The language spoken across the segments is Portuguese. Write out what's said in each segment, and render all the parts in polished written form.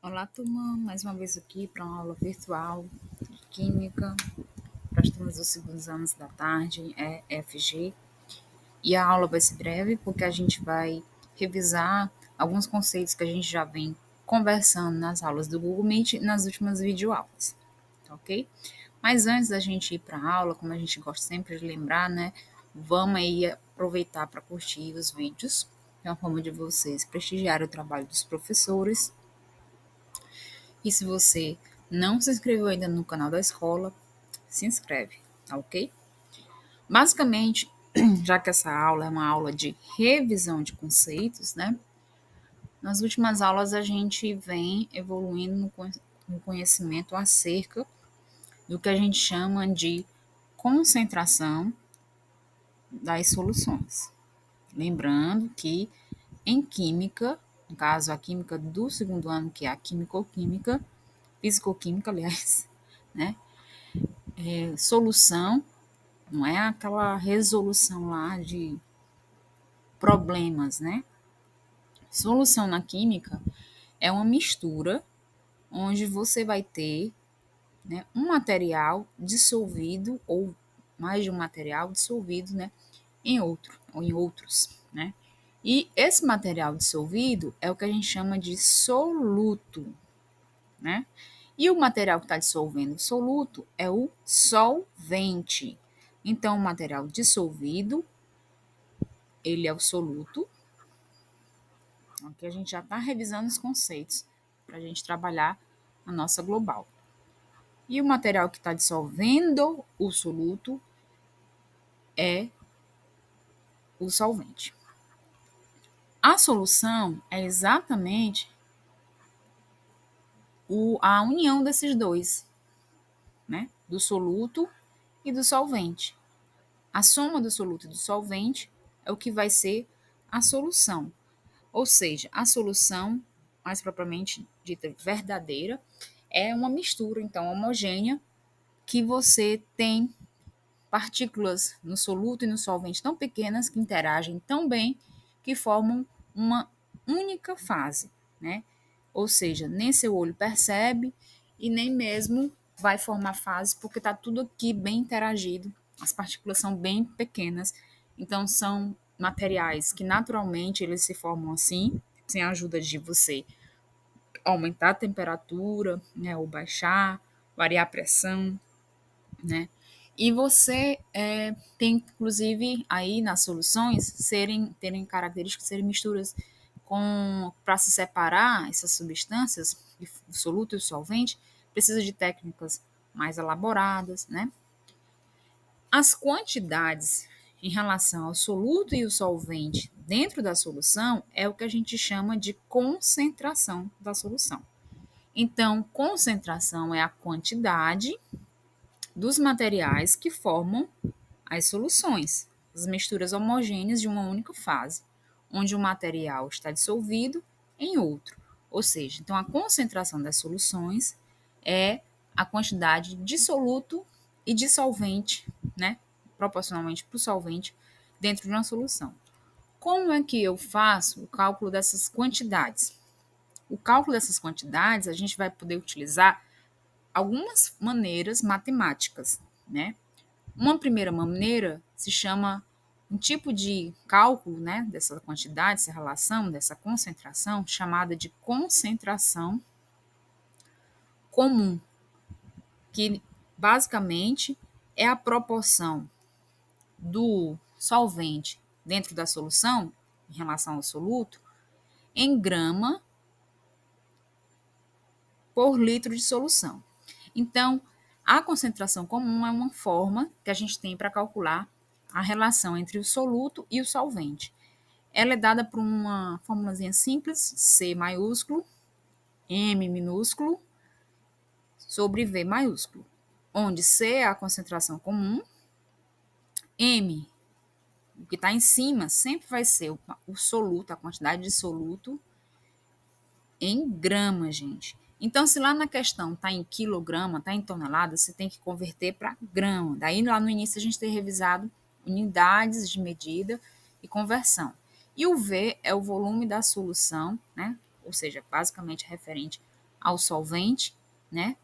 Olá, turma, mais uma vez aqui para uma aula virtual de Química para as turmas dos segundos anos da tarde, EFG. E a aula vai ser breve porque a gente vai revisar alguns conceitos que a gente já vem conversando nas aulas do Google Meet e nas últimas videoaulas, tá ok? Mas antes da gente ir para a aula, como a gente gosta sempre de lembrar, né, vamos aí aproveitar para curtir os vídeos, é uma forma de vocês prestigiarem o trabalho dos professores. E se você não se inscreveu ainda no canal da escola, se inscreve, tá ok? Basicamente, já que essa aula é uma aula de revisão de conceitos, né? Nas últimas aulas a gente vem evoluindo no conhecimento acerca do que a gente chama de concentração das soluções. Lembrando que em química, no caso a química do segundo ano, que é a químico-química, físico-química, aliás, né? Solução não é aquela resolução lá de problemas, né? Solução na química é uma mistura onde você vai ter, né, um material dissolvido ou mais de um material dissolvido, né, em outro ou em outros, né? E esse material dissolvido é o que a gente chama de soluto, né? E o material que está dissolvendo o soluto é o solvente. Então, o material dissolvido, ele é o soluto. Aqui a gente já está revisando os conceitos para a gente trabalhar a nossa global. E o material que está dissolvendo o soluto é o solvente. A solução é exatamente a união desses dois, né? Do soluto e do solvente. A soma do soluto e do solvente é o que vai ser a solução. Ou seja, a solução, mais propriamente dita verdadeira, é uma mistura, então, homogênea, que você tem partículas no soluto e no solvente tão pequenas que interagem tão bem que formam uma única fase, né? Ou seja, nem seu olho percebe e nem mesmo vai formar fase, porque está tudo aqui bem interagido. As partículas são bem pequenas, então são materiais que naturalmente eles se formam assim, sem a ajuda de você aumentar a temperatura, né, ou baixar, variar a pressão, né? E você tem, inclusive, aí nas soluções terem características de serem misturas com para se separar essas substâncias, o soluto e o solvente, precisa de técnicas mais elaboradas, né? As quantidades em relação ao soluto e o solvente dentro da solução é o que a gente chama de concentração da solução. Então, concentração é a quantidade dos materiais que formam as soluções, as misturas homogêneas de uma única fase, onde o material está dissolvido em outro. Ou seja, então a concentração das soluções é a quantidade de soluto e de solvente, né, proporcionalmente para o solvente, dentro de uma solução. Como é que eu faço o cálculo dessas quantidades? O cálculo dessas quantidades a gente vai poder utilizar algumas maneiras matemáticas, né? Uma primeira maneira se chama um tipo de cálculo, né, dessa quantidade, dessa relação, dessa concentração, chamada de concentração comum, que basicamente é a proporção do solvente dentro da solução, em relação ao soluto, em grama por litro de solução. Então, a concentração comum é uma forma que a gente tem para calcular a relação entre o soluto e o solvente. Ela é dada por uma formulazinha simples, C maiúsculo, M minúsculo, sobre V maiúsculo, onde C é a concentração comum, M, o que está em cima, sempre vai ser o soluto, a quantidade de soluto em grama, gente. Então, se lá na questão está em quilograma, está em tonelada, você tem que converter para grama. Daí, lá no início, a gente tem revisado unidades de medida e conversão. E o V é o volume da solução, né? Ou seja, basicamente referente ao solvente, né,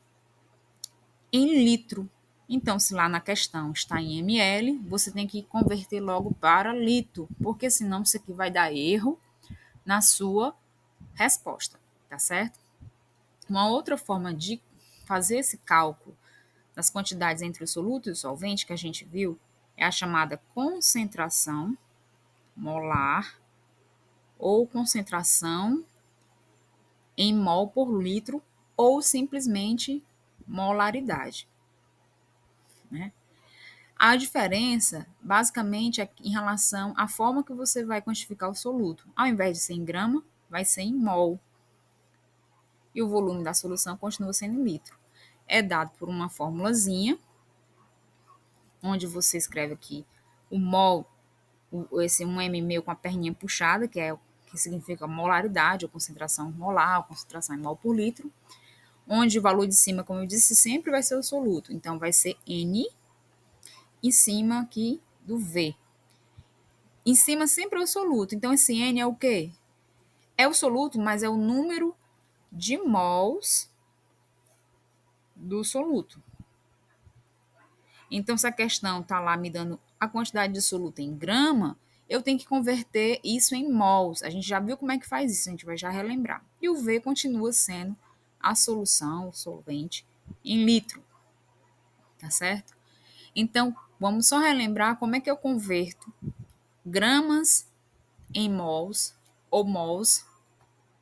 em litro. Então, se lá na questão está em ml, você tem que converter logo para litro, porque senão isso aqui vai dar erro na sua resposta, tá certo? Uma outra forma de fazer esse cálculo das quantidades entre o soluto e o solvente que a gente viu é a chamada concentração molar ou concentração em mol por litro ou simplesmente molaridade, né? A diferença, basicamente, é em relação à forma que você vai quantificar o soluto. Ao invés de ser em grama, vai ser em mol. E o volume da solução continua sendo em litro. É dado por uma formulazinha, onde você escreve aqui o mol, esse 1 m com a perninha puxada, que significa molaridade, ou concentração molar, ou concentração em mol por litro, onde o valor de cima, como eu disse, sempre vai ser o soluto. Então, vai ser N em cima aqui do V. Em cima sempre é o soluto. Então, esse N é o quê? É o soluto, mas é o número de mols do soluto. Então, se a questão está lá me dando a quantidade de soluto em grama, eu tenho que converter isso em mols. A gente já viu como é que faz isso, a gente vai já relembrar. E o V continua sendo a solução, o solvente, em litro. Tá certo? Então, vamos só relembrar como é que eu converto gramas em mols ou mols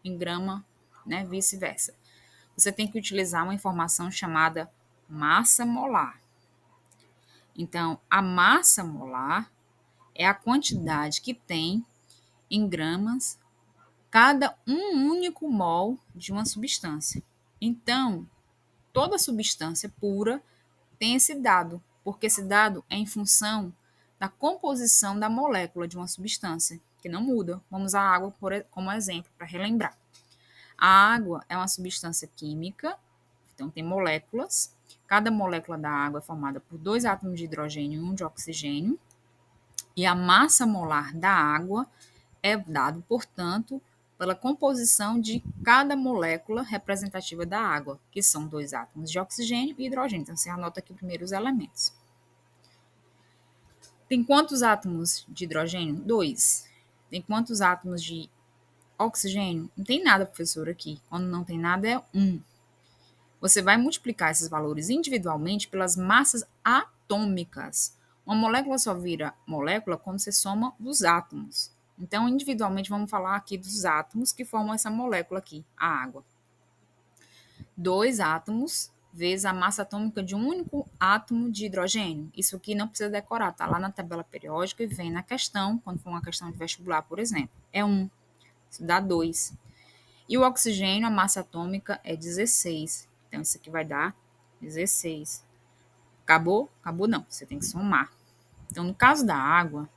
em grama, né? Vice-versa. Você tem que utilizar uma informação chamada massa molar. Então, a massa molar é a quantidade que tem em gramas cada um único mol de uma substância. Então, toda substância pura tem esse dado, porque esse dado é em função da composição da molécula de uma substância, que não muda. Vamos usar a água como exemplo para relembrar. A água é uma substância química, então tem moléculas. Cada molécula da água é formada por 2 átomos de hidrogênio e 1 de oxigênio. E a massa molar da água é dado, portanto, pela composição de cada molécula representativa da água, que são 2 átomos de oxigênio e hidrogênio. Então, você anota aqui primeiro os elementos. Tem quantos átomos de hidrogênio? 2. Tem quantos átomos de oxigênio? Não tem nada, professor, aqui. Quando não tem nada, é 1. Você vai multiplicar esses valores individualmente pelas massas atômicas. Uma molécula só vira molécula quando você soma os átomos. Então, individualmente, vamos falar aqui dos átomos que formam essa molécula aqui, a água. 2 átomos vezes a massa atômica de um único átomo de hidrogênio. Isso aqui não precisa decorar, tá lá na tabela periódica e vem na questão, quando for uma questão de vestibular, por exemplo. É 1, isso dá 2. E o oxigênio, a massa atômica é 16. Então, isso aqui vai dar 16. Acabou? Acabou não, você tem que somar. Então, no caso da água,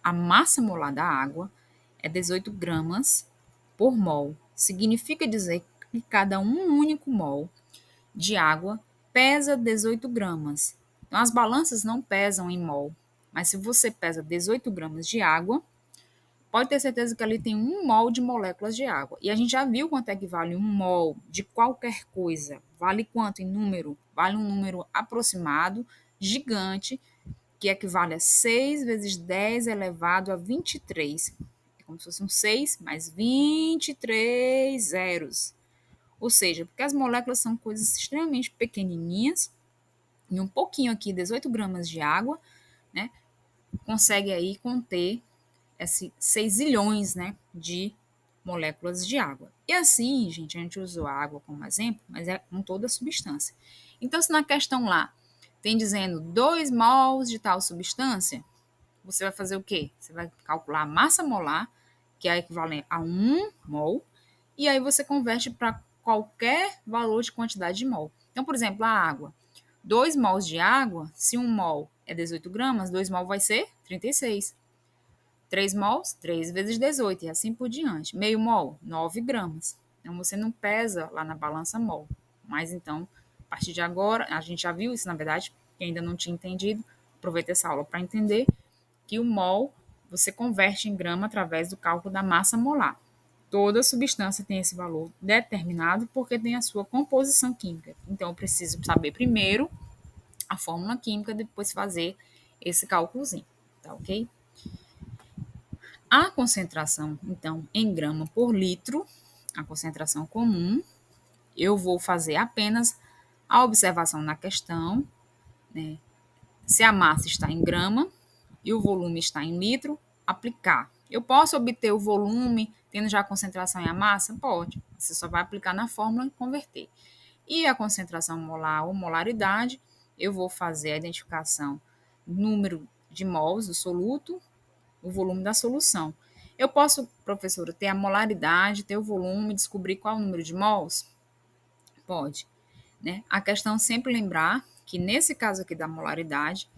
a massa molar da água é 18 gramas por mol. Significa dizer que cada um único mol de água pesa 18 gramas. Então, as balanças não pesam em mol, mas se você pesa 18 gramas de água, pode ter certeza que ali tem 1 mol de moléculas de água. E a gente já viu quanto é que vale 1 mol de qualquer coisa. Vale quanto em número? Vale um número aproximado, gigante, que equivale a 6 vezes 10 elevado a 23. É como se fosse um 6 mais 23 zeros. Ou seja, porque as moléculas são coisas extremamente pequenininhas, e um pouquinho aqui, 18 gramas de água, né, consegue aí conter esses 6 zilhões, né, de moléculas de água. E assim, gente, a gente usou a água como exemplo, mas é com toda a substância. Então, se na questão lá tem dizendo 2 mols de tal substância, você vai fazer o quê? Você vai calcular a massa molar, que é equivalente a 1 mol, e aí você converte para qualquer valor de quantidade de mol. Então, por exemplo, a água. 2 mols de água, se 1 mol é 18 gramas, 2 mol vai ser 36. 3 mols, 3 vezes 18, e assim por diante. Meio mol, 9 gramas. Então, você não pesa lá na balança mol. Mas, então, a partir de agora, a gente já viu isso, na verdade, quem ainda não tinha entendido, aproveita essa aula para entender que o mol você converte em grama através do cálculo da massa molar. Toda substância tem esse valor determinado porque tem a sua composição química. Então, eu preciso saber primeiro a fórmula química, depois fazer esse cálculozinho, tá ok? A concentração, então, em grama por litro, a concentração comum, eu vou fazer apenas a observação na questão, né? Se a massa está em grama e o volume está em litro, aplicar. Eu posso obter o volume tendo já a concentração e a massa? Pode. Você só vai aplicar na fórmula e converter. E a concentração molar ou molaridade, eu vou fazer a identificação do número de mols do soluto, o volume da solução. Eu posso, professora, ter a molaridade, ter o volume, descobrir qual é o número de mols? Pode. Né? A questão é sempre lembrar que nesse caso aqui da molaridade,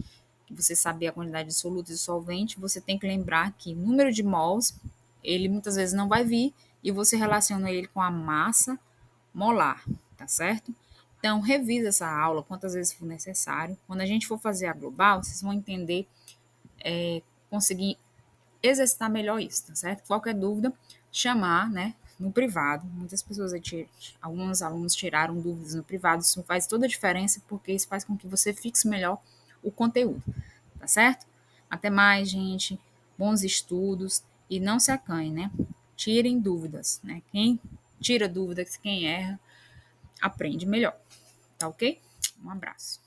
que você saber a quantidade de soluto e solvente, você tem que lembrar que número de mols, ele muitas vezes não vai vir e você relaciona ele com a massa molar, tá certo? Então, revisa essa aula quantas vezes for necessário. Quando a gente for fazer a global, vocês vão entender, conseguir exercitar melhor isso, tá certo? Qualquer dúvida, chamar, né, no privado. Muitas pessoas, alguns alunos tiraram dúvidas no privado, isso faz toda a diferença, porque isso faz com que você fixe melhor o conteúdo, tá certo? Até mais, gente. Bons estudos e não se acanhem, né? Tirem dúvidas, né? Quem tira dúvidas, quem erra, aprende melhor, tá ok? Um abraço.